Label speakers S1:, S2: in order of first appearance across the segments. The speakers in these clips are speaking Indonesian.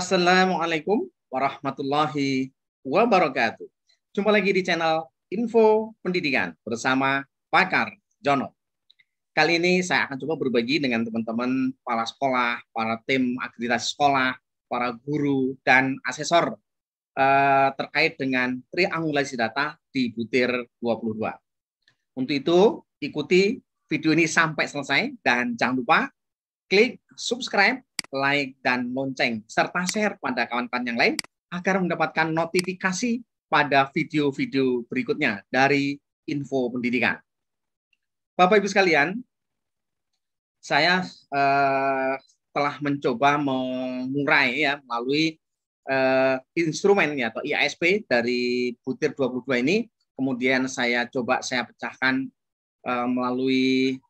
S1: Assalamualaikum warahmatullahi wabarakatuh. Jumpa lagi di channel Info Pendidikan bersama Pakar Jono. Kali ini saya akan coba berbagi dengan teman-teman kepala sekolah, para tim akreditasi sekolah, para guru, dan asesor terkait dengan triangulasi data di Butir 22. Untuk itu, ikuti video ini sampai selesai dan jangan lupa klik subscribe, like, dan lonceng, serta share pada kawan-kawan yang lain agar mendapatkan notifikasi pada video-video berikutnya dari Info Pendidikan. Bapak Ibu sekalian, saya telah mencoba mengurai ya melalui instrumen ya, atau IASP dari Butir 22 ini, kemudian saya pecahkan melalui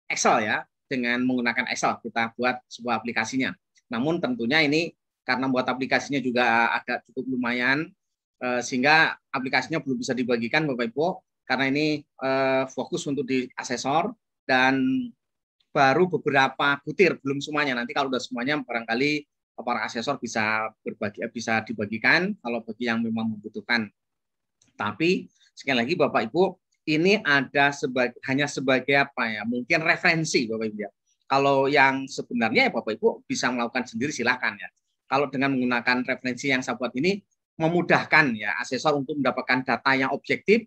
S1: Excel ya. Dengan menggunakan Excel kita buat sebuah aplikasinya. Namun tentunya ini karena buat aplikasinya juga agak cukup lumayan, sehingga aplikasinya belum bisa dibagikan Bapak Ibu, karena ini fokus untuk di asesor dan baru beberapa butir, belum semuanya. Nanti kalau udah semuanya barangkali para asesor bisa bisa dibagikan kalau bagi yang memang membutuhkan. Tapi sekali lagi Bapak Ibu, ini ada hanya sebagai apa ya, mungkin referensi Bapak Ibu ya. Kalau yang sebenarnya ya Bapak Ibu bisa melakukan sendiri silakan ya. Kalau dengan menggunakan referensi yang saya buat ini memudahkan ya asesor untuk mendapatkan data yang objektif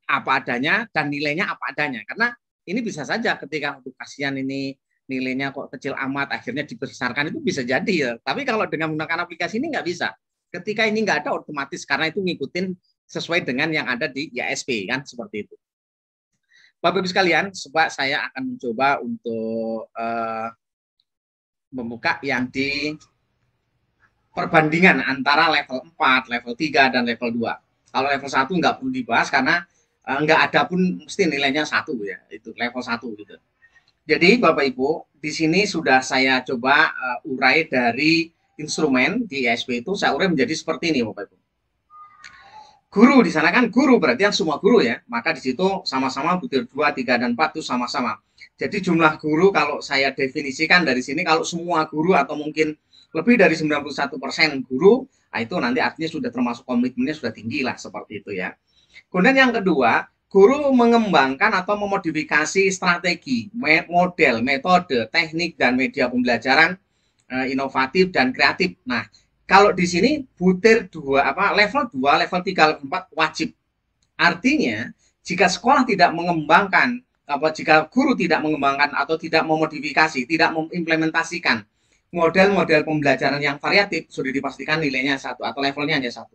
S1: apa adanya dan nilainya apa adanya. Karena ini bisa saja ketika untuk kasihan ini nilainya kok kecil amat akhirnya dibesarkan, itu bisa jadi ya. Tapi kalau dengan menggunakan aplikasi ini nggak bisa. Ketika ini nggak ada otomatis karena itu ngikutin sesuai dengan yang ada di IASP kan, seperti itu. Bapak Ibu sekalian, coba saya akan mencoba untuk membuka yang di perbandingan antara level 4, level 3, dan level 2. Kalau level 1 nggak perlu dibahas karena nggak ada pun mesti nilainya 1 ya, itu level 1 gitu. Jadi Bapak Ibu, di sini sudah saya coba urai dari instrumen di IASP itu, saya urai menjadi seperti ini Bapak Ibu. Guru di sana kan guru berarti yang semua guru ya, maka di situ sama-sama butir 2, 3, dan 4 itu sama-sama. Jadi jumlah guru kalau saya definisikan dari sini, kalau semua guru atau mungkin lebih dari 91% guru, nah itu nanti artinya sudah termasuk komitmennya sudah tinggi lah, seperti itu ya. Kemudian yang kedua, guru mengembangkan atau memodifikasi strategi, model, metode, teknik, dan media pembelajaran inovatif dan kreatif. Nah, kalau di sini butir level 2, level 3, level 4 wajib. Artinya, jika sekolah tidak mengembangkan, jika guru tidak mengembangkan atau tidak memodifikasi, tidak mengimplementasikan model-model pembelajaran yang variatif, sudah dipastikan nilainya 1 atau levelnya hanya 1.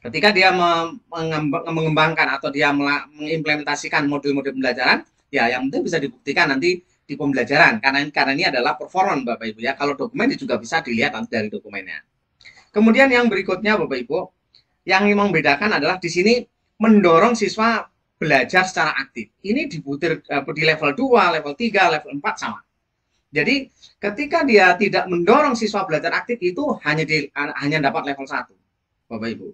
S1: Ketika dia mengembangkan atau dia mengimplementasikan model-model pembelajaran, ya yang penting bisa dibuktikan nanti di pembelajaran, karena ini adalah performance Bapak Ibu ya. Kalau dokumen juga bisa dilihat nanti dari dokumennya. Kemudian yang berikutnya Bapak Ibu, yang membedakan adalah di sini mendorong siswa belajar secara aktif. Ini di level 2, level 3, level 4 sama. Jadi ketika dia tidak mendorong siswa belajar aktif itu hanya dapat level 1 Bapak Ibu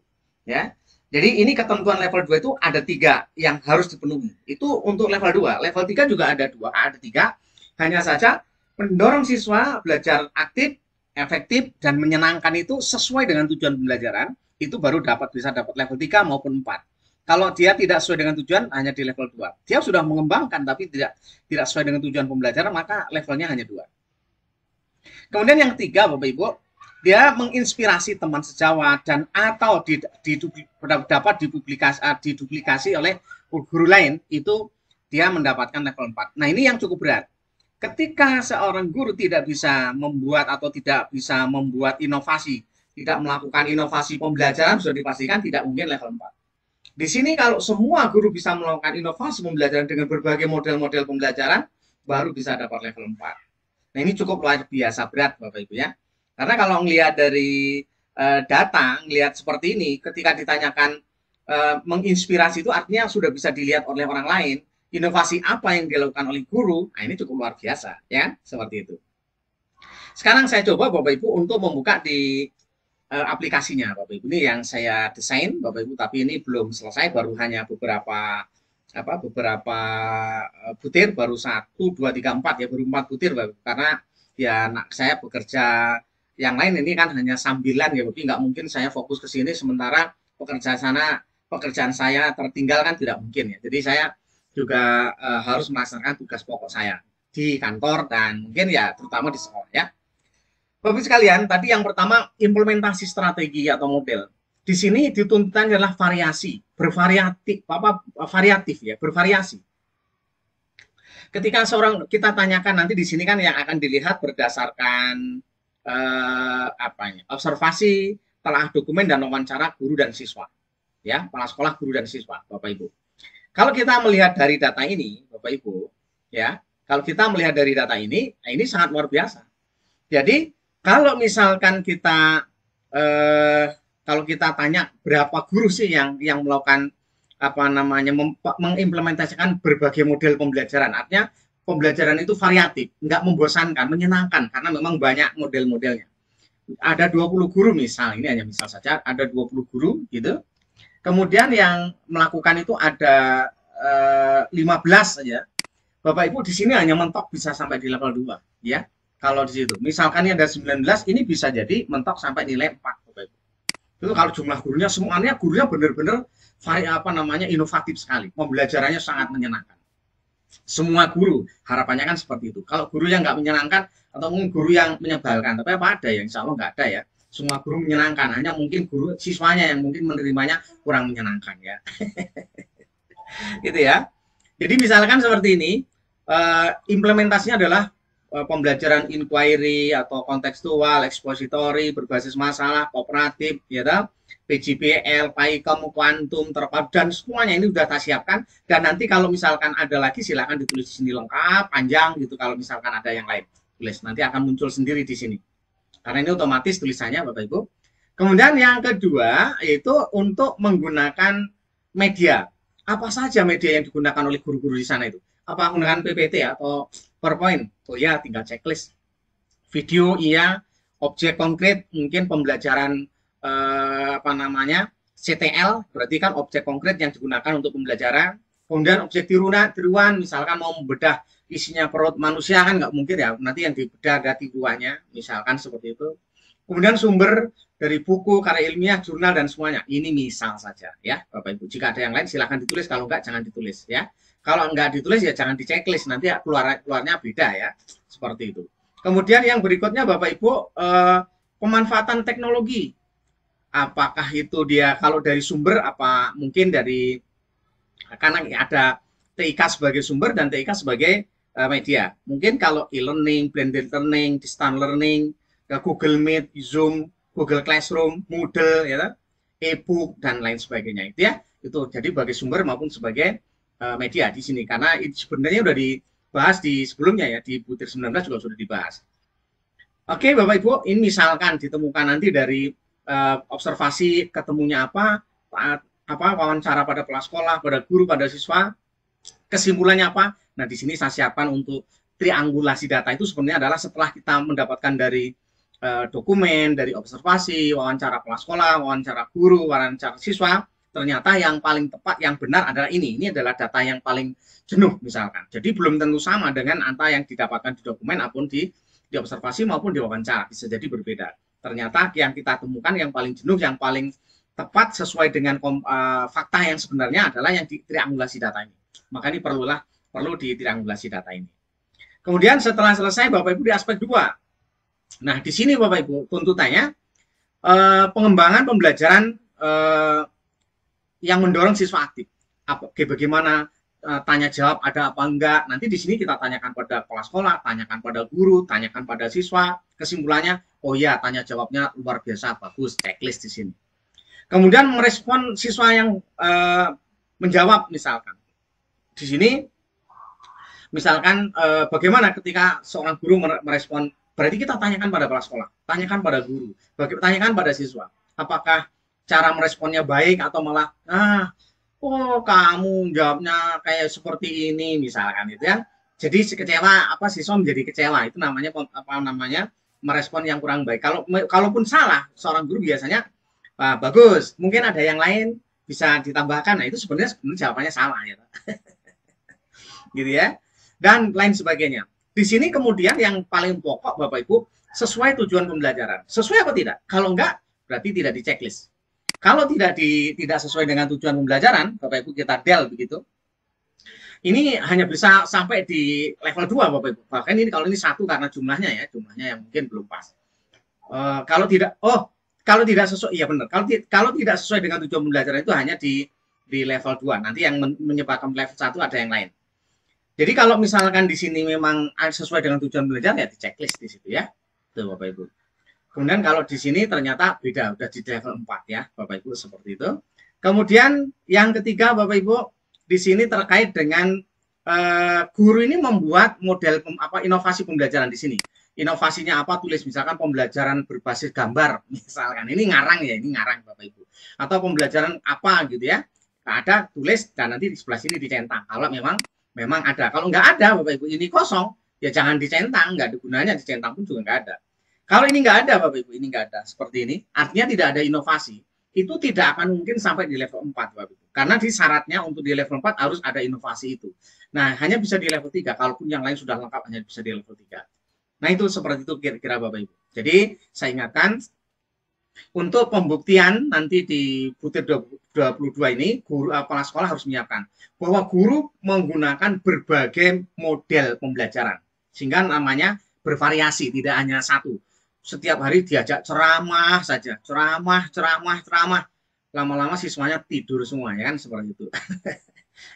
S1: ya. Jadi ini ketentuan level 2 itu ada 3 yang harus dipenuhi. Itu untuk level 2. Level 3 juga ada 3. Hanya saja mendorong siswa belajar aktif, efektif, dan menyenangkan itu sesuai dengan tujuan pembelajaran, itu baru bisa dapat level 3 maupun 4. Kalau dia tidak sesuai dengan tujuan, hanya di level 2. Dia sudah mengembangkan tapi tidak sesuai dengan tujuan pembelajaran, maka levelnya hanya 2. Kemudian yang ketiga Bapak Ibu, dia menginspirasi teman sejawat dan atau dapat diduplikasi oleh guru lain, itu dia mendapatkan level 4. Nah, ini yang cukup berat. Ketika seorang guru tidak bisa membuat atau tidak bisa membuat inovasi, tidak melakukan inovasi pembelajaran, sudah dipastikan tidak mungkin level 4. Di sini kalau semua guru bisa melakukan inovasi pembelajaran dengan berbagai model-model pembelajaran, baru bisa dapat level 4. Nah, ini cukup luar biasa berat Bapak Ibu ya. Karena kalau melihat dari data, melihat seperti ini, ketika ditanyakan menginspirasi itu artinya sudah bisa dilihat oleh orang lain, inovasi apa yang dilakukan oleh guru, nah ini cukup luar biasa ya, seperti itu. Sekarang saya coba Bapak Ibu untuk membuka di aplikasinya Bapak Ibu. Ini yang saya desain Bapak Ibu, tapi ini belum selesai, baru hanya beberapa butir, baru 1, 2, 3, 4 ya, baru 4 butir Bapak Ibu. Karena ya saya bekerja yang lain ini kan hanya sambilan ya, tapi nggak mungkin saya fokus ke sini sementara pekerjaan saya tertinggal kan tidak mungkin ya. Jadi saya juga harus melaksanakan tugas pokok saya di kantor dan mungkin ya terutama di sekolah ya. Bapak sekalian, tadi yang pertama implementasi strategi atau model. Di sini dituntutkan adalah variasi, variatif ya, bervariasi. Ketika kita tanyakan nanti di sini kan yang akan dilihat berdasarkan observasi, telah dokumen dan wawancara guru dan siswa. Ya, kepala sekolah, guru dan siswa, Bapak Ibu. Kalau kita melihat dari data ini, Bapak Ibu, ya, kalau kita melihat dari data ini, nah ini sangat luar biasa. Jadi, kalau misalkan kita kalau kita tanya berapa guru sih yang melakukan mengimplementasikan berbagai model pembelajaran, artinya pembelajaran itu variatif, nggak membosankan, menyenangkan karena memang banyak model-modelnya. Ada 20 guru misal, ini hanya misal saja, ada 20 guru gitu. Kemudian yang melakukan itu ada 15 saja. Bapak Ibu di sini hanya mentok bisa sampai di level 2 ya. Kalau di situ, misalkan ada 19, ini bisa jadi mentok sampai nilai 4, Bapak Ibu. Itu kalau jumlah gurunya semuanya benar-benar inovatif sekali. Pembelajarannya sangat menyenangkan. Semua guru harapannya kan seperti itu. Kalau guru yang nggak menyenangkan atau mungkin guru yang menyebalkan, tapi apa ada yang insya Allah nggak ada ya. Semua guru menyenangkan, hanya mungkin guru siswanya yang mungkin menerimanya kurang menyenangkan ya. Gitu ya. Jadi misalkan seperti ini, implementasinya adalah pembelajaran inquiry atau kontekstual, ekspositori, berbasis masalah, kooperatif, ya, PJBL, PAIKOM, kuantum, terpadu, dan semuanya ini sudah kita siapkan. Dan nanti kalau misalkan ada lagi, silakan ditulis di sini lengkap, panjang gitu. Kalau misalkan ada yang lain, tulis. Nanti akan muncul sendiri di sini. Karena ini otomatis tulisannya, Bapak Ibu. Kemudian yang kedua, yaitu untuk menggunakan media. Apa saja media yang digunakan oleh guru-guru di sana itu? Apa menggunakan PPT atau PowerPoint? Oh ya, tinggal checklist. Video iya, objek konkret, mungkin pembelajaran CTL, berarti kan objek konkret yang digunakan untuk pembelajaran. Kemudian objek tiruan, misalkan mau membedah isinya perut manusia kan nggak mungkin ya, nanti yang dibedah ada tiruannya, misalkan seperti itu. Kemudian sumber dari buku, karya ilmiah, jurnal, dan semuanya. Ini misal saja ya, Bapak Ibu. Jika ada yang lain silahkan ditulis, kalau enggak jangan ditulis ya. Kalau enggak ditulis ya jangan di checklist, nanti keluarnya beda ya, seperti itu. Kemudian yang berikutnya Bapak Ibu, pemanfaatan teknologi. Apakah itu dia kalau dari sumber, apa mungkin dari, karena ada TIK sebagai sumber dan TIK sebagai media. Mungkin kalau e-learning, blended learning, distance learning, Google Meet, Zoom, Google Classroom, Moodle, ya, e-book dan lain sebagainya itu ya. Itu jadi sebagai sumber maupun sebagai media di sini, karena itu sebenarnya sudah dibahas di sebelumnya ya, di butir 19 juga sudah dibahas. Oke Bapak Ibu, ini misalkan ditemukan nanti dari observasi ketemunya apa wawancara pada kepala sekolah, pada guru, pada siswa, kesimpulannya apa. Nah di sini saya siapkan untuk triangulasi data itu sebenarnya adalah setelah kita mendapatkan dari dokumen, dari observasi, wawancara kepala sekolah, wawancara guru, wawancara siswa, ternyata yang paling tepat, yang benar adalah ini. Ini adalah data yang paling jenuh misalkan. Jadi belum tentu sama dengan angka yang didapatkan di dokumen maupun di observasi maupun di wawancara. Bisa jadi berbeda. Ternyata yang kita temukan yang paling jenuh, yang paling tepat sesuai dengan fakta yang sebenarnya adalah yang di triangulasi data ini. Maka ini perlu di triangulasi data ini. Kemudian setelah selesai Bapak Ibu di aspek 2. Nah, di sini Bapak Ibu tuntutannya pengembangan pembelajaran yang mendorong siswa aktif. Bagaimana tanya jawab ada apa enggak? Nanti di sini kita tanyakan pada kepala sekolah, tanyakan pada guru, tanyakan pada siswa. Kesimpulannya, oh ya, tanya jawabnya luar biasa bagus, checklist di sini. Kemudian merespon siswa yang menjawab misalkan. Di sini misalkan bagaimana ketika seorang guru merespon, berarti kita tanyakan pada kepala sekolah, tanyakan pada guru, tanyakan pada siswa. Apakah cara meresponnya baik atau malah oh kamu jawabnya kayak seperti ini misalkan gitu ya. Jadi kecewa, siswa menjadi kecewa, itu namanya merespon yang kurang baik. Kalaupun salah seorang guru biasanya bagus, mungkin ada yang lain bisa ditambahkan. Nah itu sebenarnya jawabannya salah ya. Gitu ya. Dan lain sebagainya. Di sini kemudian yang paling pokok Bapak Ibu, sesuai tujuan pembelajaran. Sesuai apa tidak? Kalau enggak, berarti tidak di checklist. Kalau tidak sesuai dengan tujuan pembelajaran, Bapak Ibu kita del begitu. Ini hanya bisa sampai di level 2 Bapak Ibu. Bahkan ini kalau ini 1 karena jumlahnya yang mungkin belum pas. Kalau tidak sesuai, iya benar. Kalau tidak sesuai dengan tujuan pembelajaran itu hanya di level 2. Nanti yang menyebabkan level 1 ada yang lain. Jadi kalau misalkan di sini memang sesuai dengan tujuan pembelajaran ya di checklist di situ ya. Tuh Bapak Ibu. Kemudian kalau di sini ternyata beda, udah di level 4 ya, Bapak Ibu seperti itu. Kemudian yang ketiga Bapak Ibu, di sini terkait dengan guru ini membuat model inovasi pembelajaran di sini. Inovasinya apa? Tulis misalkan pembelajaran berbasis gambar, misalkan ini ngarang Bapak Ibu. Atau pembelajaran apa gitu ya. Ada tulis dan nanti di sebelah sini dicentang. Kalau memang ada. Kalau nggak ada Bapak Ibu ini kosong, ya jangan dicentang, nggak ada gunanya, dicentang pun juga nggak ada. Kalau ini nggak ada Bapak Ibu, ini nggak ada seperti ini, artinya tidak ada inovasi. Itu tidak akan mungkin sampai di level 4 Bapak Ibu. Karena di syaratnya untuk di level 4 harus ada inovasi itu. Nah, hanya bisa di level 3, kalaupun yang lain sudah lengkap hanya bisa di level 3. Nah, itu seperti itu kira-kira Bapak Ibu. Jadi, saya ingatkan untuk pembuktian nanti di butir 22 ini, kepala sekolah harus menyiapkan bahwa guru menggunakan berbagai model pembelajaran. Sehingga namanya bervariasi, tidak hanya satu. Setiap hari diajak ceramah saja, ceramah. Lama-lama siswanya tidur semua, ya kan, seperti itu.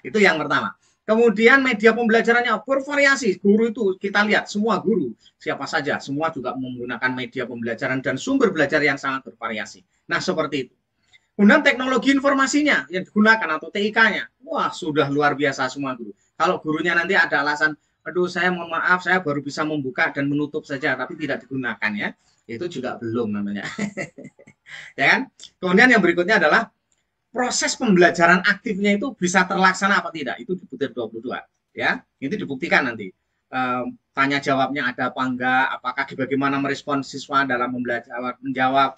S1: Itu yang pertama. Kemudian media pembelajarannya bervariasi. Guru itu kita lihat semua guru, siapa saja, semua juga menggunakan media pembelajaran dan sumber belajar yang sangat bervariasi. Nah, seperti itu. Kemudian teknologi informasinya yang digunakan atau TIK-nya. Wah, sudah luar biasa semua guru. Kalau gurunya nanti ada alasan, aduh saya mohon maaf, saya baru bisa membuka dan menutup saja, tapi tidak digunakan ya. Itu juga belum namanya. Ya kan? Kemudian yang berikutnya adalah proses pembelajaran aktifnya itu bisa terlaksana apa tidak, itu di butir 22 ya, itu dibuktikan nanti. Tanya jawabnya ada apa enggak, apakah bagaimana merespon siswa dalam menjawab,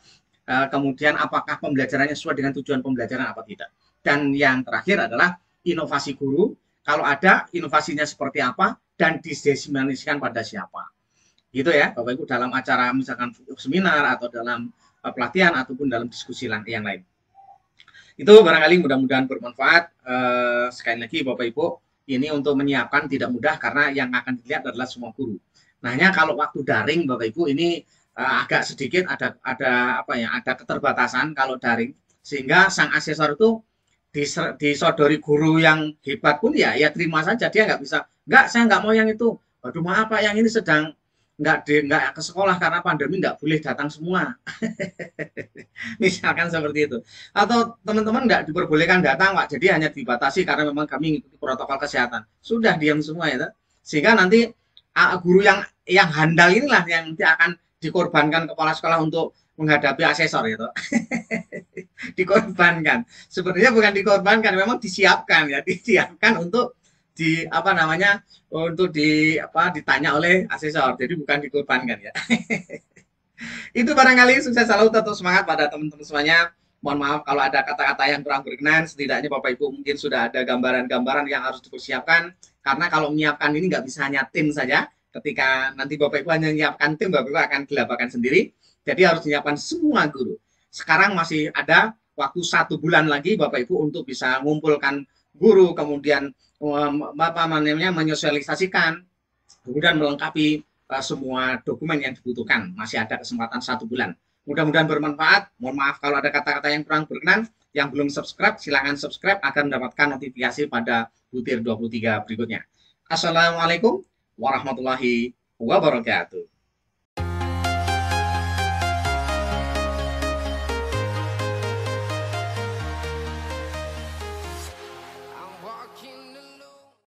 S1: kemudian apakah pembelajarannya sesuai dengan tujuan pembelajaran apa tidak. Dan yang terakhir adalah inovasi guru, kalau ada inovasinya seperti apa dan diseminasikan pada siapa, gitu ya Bapak Ibu, dalam acara misalkan seminar atau dalam pelatihan ataupun dalam diskusi yang lain. Itu barangkali mudah-mudahan bermanfaat. Sekali lagi Bapak Ibu, ini untuk menyiapkan tidak mudah karena yang akan dilihat adalah semua guru. Nah, hanya kalau waktu daring Bapak Ibu ini agak sedikit ada keterbatasan kalau daring, sehingga sang asesor itu disodori guru yang hebat pun ya terima saja, dia nggak bisa, saya nggak mau yang itu. Waduh maaf Pak, yang ini sedang nggak ke sekolah karena pandemi, nggak boleh datang semua. Misalkan seperti itu. Atau teman-teman nggak diperbolehkan datang Pak, jadi hanya dibatasi karena memang kami mengikuti protokol kesehatan. Sudah diam semua ya. Sehingga nanti guru yang handal inilah yang nanti akan dikorbankan kepala sekolah untuk menghadapi asesor itu. Dikorbankan. Sebenarnya bukan dikorbankan, memang disiapkan ya, disiapkan untuk ditanya oleh asesor, jadi bukan dikorbankan ya. Itu barangkali sukses selalu, tetap semangat pada teman-teman semuanya. Mohon maaf kalau ada kata-kata yang kurang berkenan, setidaknya Bapak Ibu mungkin sudah ada gambaran-gambaran yang harus dipersiapkan, karena kalau menyiapkan ini nggak bisa hanya tim saja. Ketika nanti Bapak Ibu hanya menyiapkan tim, Bapak Ibu akan gelabakan sendiri, jadi harus menyiapkan semua guru. Sekarang masih ada waktu 1 bulan lagi Bapak Ibu untuk bisa mengumpulkan guru, kemudian menyosialisasikan, kemudian melengkapi semua dokumen yang dibutuhkan. Masih ada kesempatan 1 bulan. Mudah-mudahan bermanfaat. Mohon maaf kalau ada kata-kata yang kurang berkenan. Yang belum subscribe, silahkan subscribe agar mendapatkan notifikasi pada butir 23 berikutnya. Assalamualaikum warahmatullahi wabarakatuh.